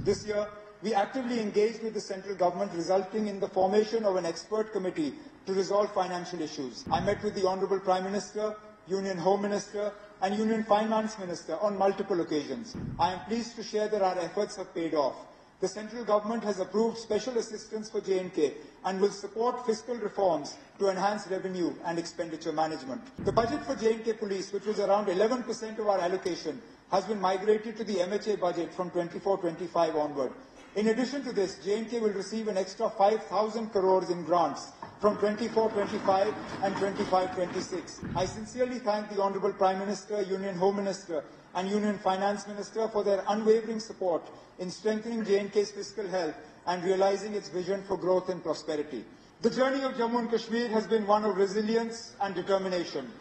This year, we actively engaged with the central government, resulting in the formation of an expert committee to resolve financial issues. I met with the Honourable Prime Minister, Union Home Minister and Union Finance Minister on multiple occasions. I am pleased to share that our efforts have paid off. The central government has approved special assistance for J&K and will support fiscal reforms to enhance revenue and expenditure management. The budget for J&K Police, which was around 11% of our allocation, has been migrated to the MHA budget from 24-25 onward. In addition to this, J&K will receive an extra 5,000 crores in grants from 24-25 and 25-26. I sincerely thank the Honourable Prime Minister, Union Home Minister and Union Finance Minister for their unwavering support in strengthening J&K's fiscal health and realising its vision for growth and prosperity. The journey of Jammu and Kashmir has been one of resilience and determination.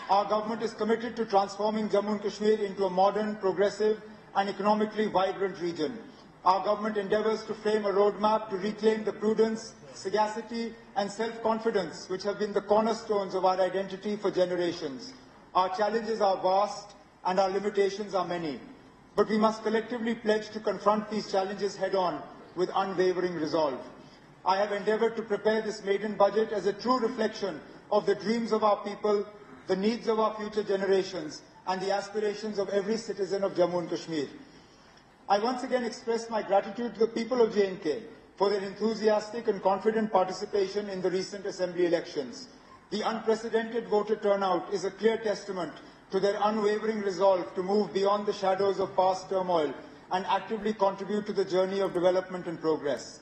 Our government is committed to transforming Jammu and Kashmir into a modern, progressive and economically vibrant region. Our government endeavours to frame a roadmap to reclaim the prudence, sagacity and self-confidence which have been the cornerstones of our identity for generations. Our challenges are vast and our limitations are many, but we must collectively pledge to confront these challenges head-on with unwavering resolve. I have endeavoured to prepare this maiden budget as a true reflection of the dreams of our people, the needs of our future generations and the aspirations of every citizen of Jammu and Kashmir. I once again express my gratitude to the people of J&K for their enthusiastic and confident participation in the recent Assembly elections. The unprecedented voter turnout is a clear testament to their unwavering resolve to move beyond the shadows of past turmoil and actively contribute to the journey of development and progress.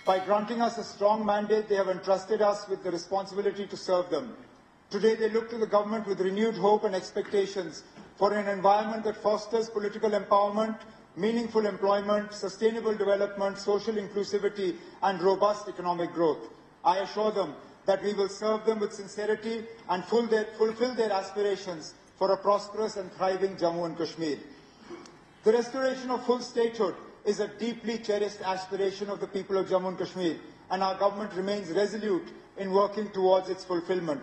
By granting us a strong mandate, they have entrusted us with the responsibility to serve them. Today, they look to the government with renewed hope and expectations for an environment that fosters political empowerment, meaningful employment, sustainable development, social inclusivity and robust economic growth. I assure them that we will serve them with sincerity and fulfill their aspirations for a prosperous and thriving Jammu and Kashmir. The restoration of full statehood is a deeply cherished aspiration of the people of Jammu and Kashmir, and our government remains resolute in working towards its fulfillment.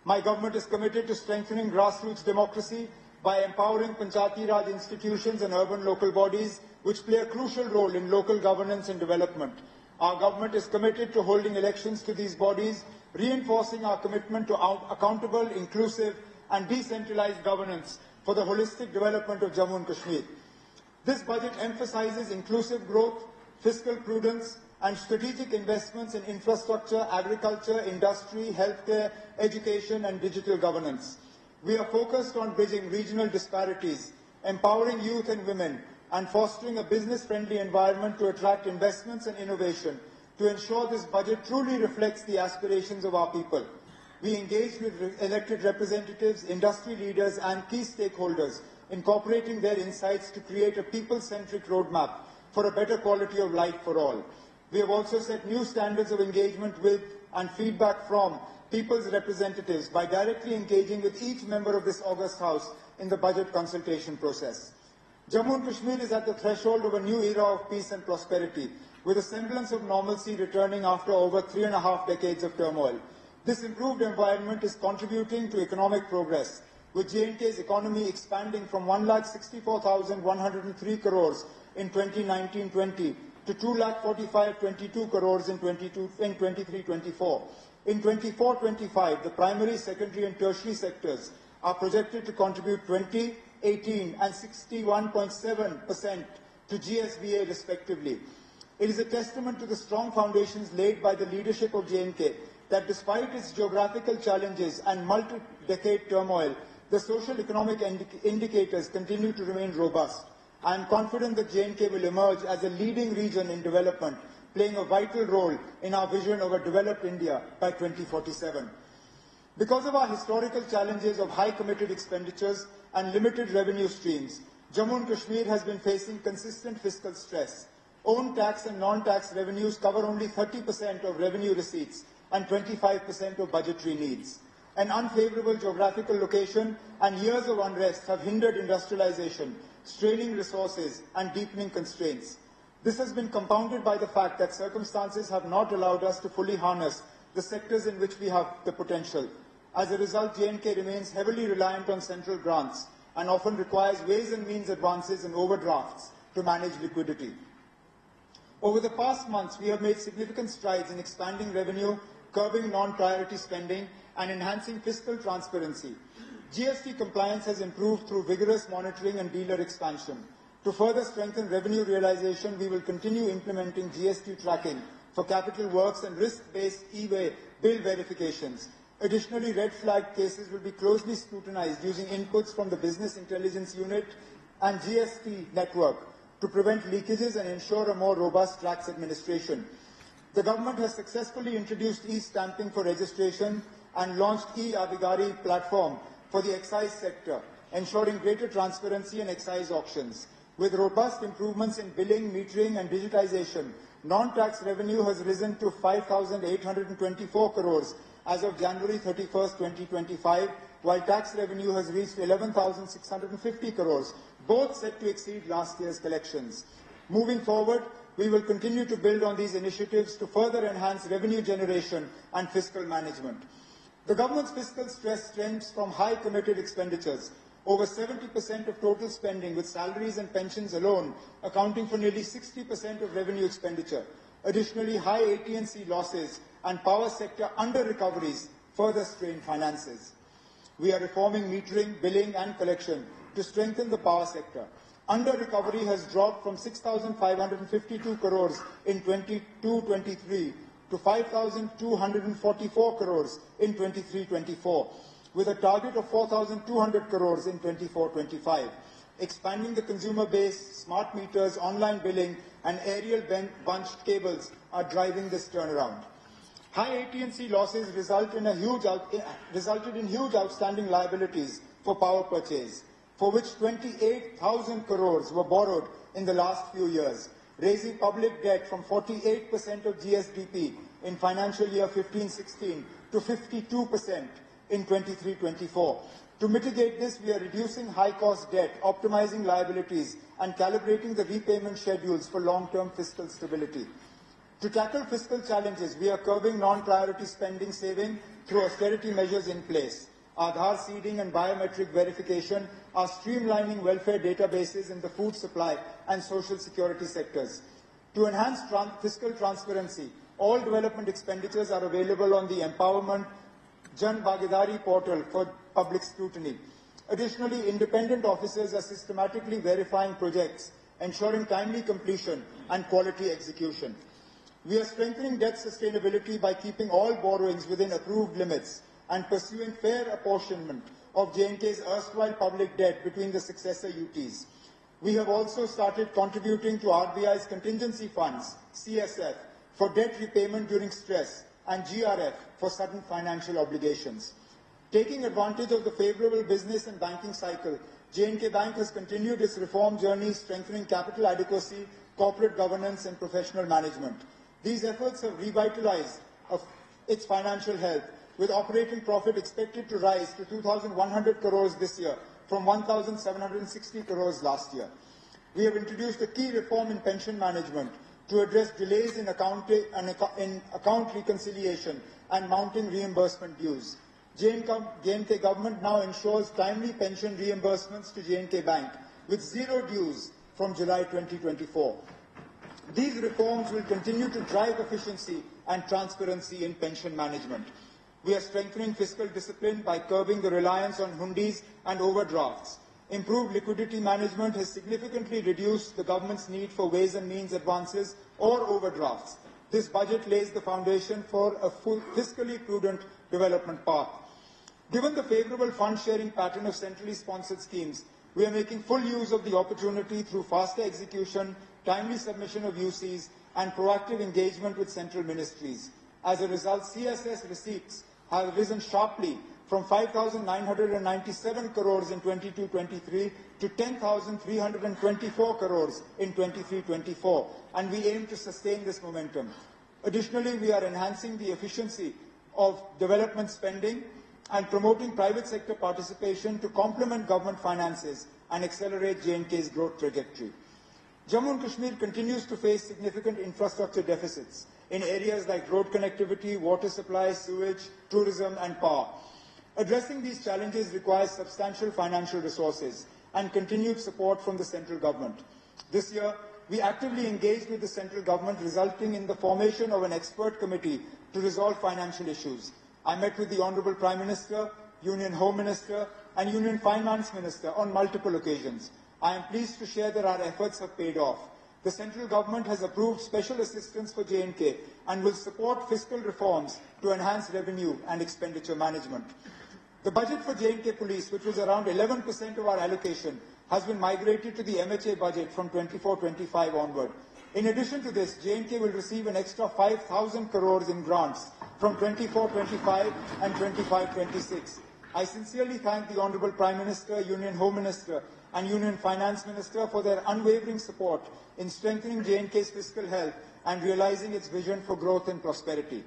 My government is committed to strengthening grassroots democracy by empowering Panchayati Raj institutions and urban local bodies, which play a crucial role in local governance and development. Our government is committed to holding elections to these bodies, reinforcing our commitment to accountable, inclusive and decentralized governance for the holistic development of Jammu and Kashmir. This budget emphasizes inclusive growth, fiscal prudence and strategic investments in infrastructure, agriculture, industry, healthcare, education and digital governance. We are focused on bridging regional disparities, empowering youth and women, and fostering a business-friendly environment to attract investments and innovation to ensure this budget truly reflects the aspirations of our people. We engaged with elected representatives, industry leaders, and key stakeholders, incorporating their insights to create a people-centric roadmap for a better quality of life for all. We have also set new standards of engagement with and feedback from people's representatives by directly engaging with each member of this august House in the budget consultation process. Jammu and Kashmir is at the threshold of a new era of peace and prosperity, with a semblance of normalcy returning after over 3.5 decades of turmoil. This improved environment is contributing to economic progress, with J&K's economy expanding from 1,64,103 crores in 2019-20 to 2,45,22 crores in 23-24. In 24-25, the primary, secondary and tertiary sectors are projected to contribute 20, 18 and 61.7% to GSVA respectively. It is a testament to the strong foundations laid by the leadership of J&K that despite its geographical challenges and multi-decade turmoil, the social economic indicators continue to remain robust. I am confident that J&K will emerge as a leading region in development, playing a vital role in our vision of a developed India by 2047. Because of our historical challenges of high committed expenditures and limited revenue streams, Jammu and Kashmir has been facing consistent fiscal stress. Own tax and non-tax revenues cover only 30% of revenue receipts and 25% of budgetary needs. An unfavourable geographical location and years of unrest have hindered industrialization, straining resources and deepening constraints. This has been compounded by the fact that circumstances have not allowed us to fully harness the sectors in which we have the potential. As a result, J&K remains heavily reliant on central grants and often requires ways and means advances and overdrafts to manage liquidity. Over the past months, we have made significant strides in expanding revenue, curbing non-priority spending, and enhancing fiscal transparency. GST compliance has improved through vigorous monitoring and dealer expansion. To further strengthen revenue realization, we will continue implementing GST tracking for capital works and risk-based e-way bill verifications. Additionally, red flag cases will be closely scrutinized using inputs from the Business Intelligence Unit and GST network to prevent leakages and ensure a more robust tax administration. The government has successfully introduced e-stamping for registration and launched e-Abhigari platform for the excise sector, ensuring greater transparency in excise auctions. With robust improvements in billing, metering and digitization, non-tax revenue has risen to 5,824 crores as of January 31st, 2025, while tax revenue has reached 11,650 crores, both set to exceed last year's collections. Moving forward, we will continue to build on these initiatives to further enhance revenue generation and fiscal management. The government's fiscal stress stems from high committed expenditures. Over 70% of total spending, with salaries and pensions alone accounting for nearly 60% of revenue expenditure. Additionally, high AT&C losses and power sector under-recoveries further strain finances. We are reforming metering, billing and collection to strengthen the power sector. Under-recovery has dropped from 6,552 crores in 22-23 to 5,244 crores in 23-24. With a target of 4,200 crores in 24-25. Expanding the consumer base, smart meters, online billing, and aerial bunched cables are driving this turnaround. High AT&C losses resulted in huge outstanding liabilities for power purchase, for which 28,000 crores were borrowed in the last few years, raising public debt from 48% of GSDP in financial year 15-16 to 52%. In 23-24. To mitigate this, we are reducing high-cost debt, optimizing liabilities, and calibrating the repayment schedules for long-term fiscal stability. To tackle fiscal challenges, we are curbing non-priority spending saving through austerity measures in place. Aadhaar seeding and biometric verification are streamlining welfare databases in the food supply and social security sectors. To enhance fiscal transparency, all development expenditures are available on the Empowerment Jan Bhagidari portal for public scrutiny. Additionally, independent officers are systematically verifying projects, ensuring timely completion and quality execution. We are strengthening debt sustainability by keeping all borrowings within approved limits and pursuing fair apportionment of J&K's erstwhile public debt between the successor UTs. We have also started contributing to RBI's contingency funds, CSF, for debt repayment during stress, and GRF for sudden financial obligations. Taking advantage of the favourable business and banking cycle, J&K Bank has continued its reform journey, strengthening capital adequacy, corporate governance and professional management. These efforts have revitalized its financial health, with operating profit expected to rise to 2,100 crores this year from 1,760 crores last year. We have introduced a key reform in pension management to address delays in account reconciliation and mounting reimbursement dues. J&K government now ensures timely pension reimbursements to J&K Bank with zero dues from July 2024. These reforms will continue to drive efficiency and transparency in pension management. We are strengthening fiscal discipline by curbing the reliance on hundis and overdrafts. Improved liquidity management has significantly reduced the government's need for ways and means advances or overdrafts. This budget lays the foundation for a fiscally prudent development path. Given the favourable fund-sharing pattern of centrally sponsored schemes, we are making full use of the opportunity through faster execution, timely submission of UCs, and proactive engagement with central ministries. As a result, CSS receipts have risen sharply from 5,997 crores in 22-23 to 10,324 crores in 23-24, and we aim to sustain this momentum. Additionally, we are enhancing the efficiency of development spending and promoting private sector participation to complement government finances and accelerate J&K's growth trajectory. Jammu and Kashmir continues to face significant infrastructure deficits in areas like road connectivity, water supply, sewage, tourism and power. Addressing these challenges requires substantial financial resources and continued support from the central government. This year, We actively engaged with the central government, resulting in the formation of an expert committee to resolve financial issues. I met with the Honourable Prime Minister, Union Home Minister and Union Finance Minister on multiple occasions. I am pleased to share that our efforts have paid off. The central government has approved special assistance for J&K and will support fiscal reforms to enhance revenue and expenditure management. The budget for J&K Police, which was around 11% of our allocation, has been migrated to the MHA budget from 24-25 onward. In addition to this, J&K will receive an extra 5,000 crores in grants from 24-25 and 25-26. I sincerely thank the Honourable Prime Minister, Union Home Minister and Union Finance Minister for their unwavering support in strengthening J&K's fiscal health and realising its vision for growth and prosperity.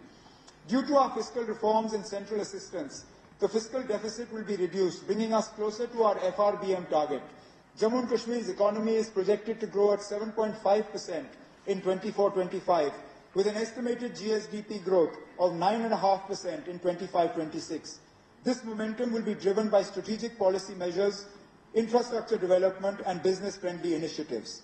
Due to our fiscal reforms and central assistance, the fiscal deficit will be reduced, bringing us closer to our FRBM target. Jammu and Kashmir's economy is projected to grow at 7.5% in 24-25, with an estimated GSDP growth of 9.5% in 25-26. This momentum will be driven by strategic policy measures, infrastructure development and business-friendly initiatives.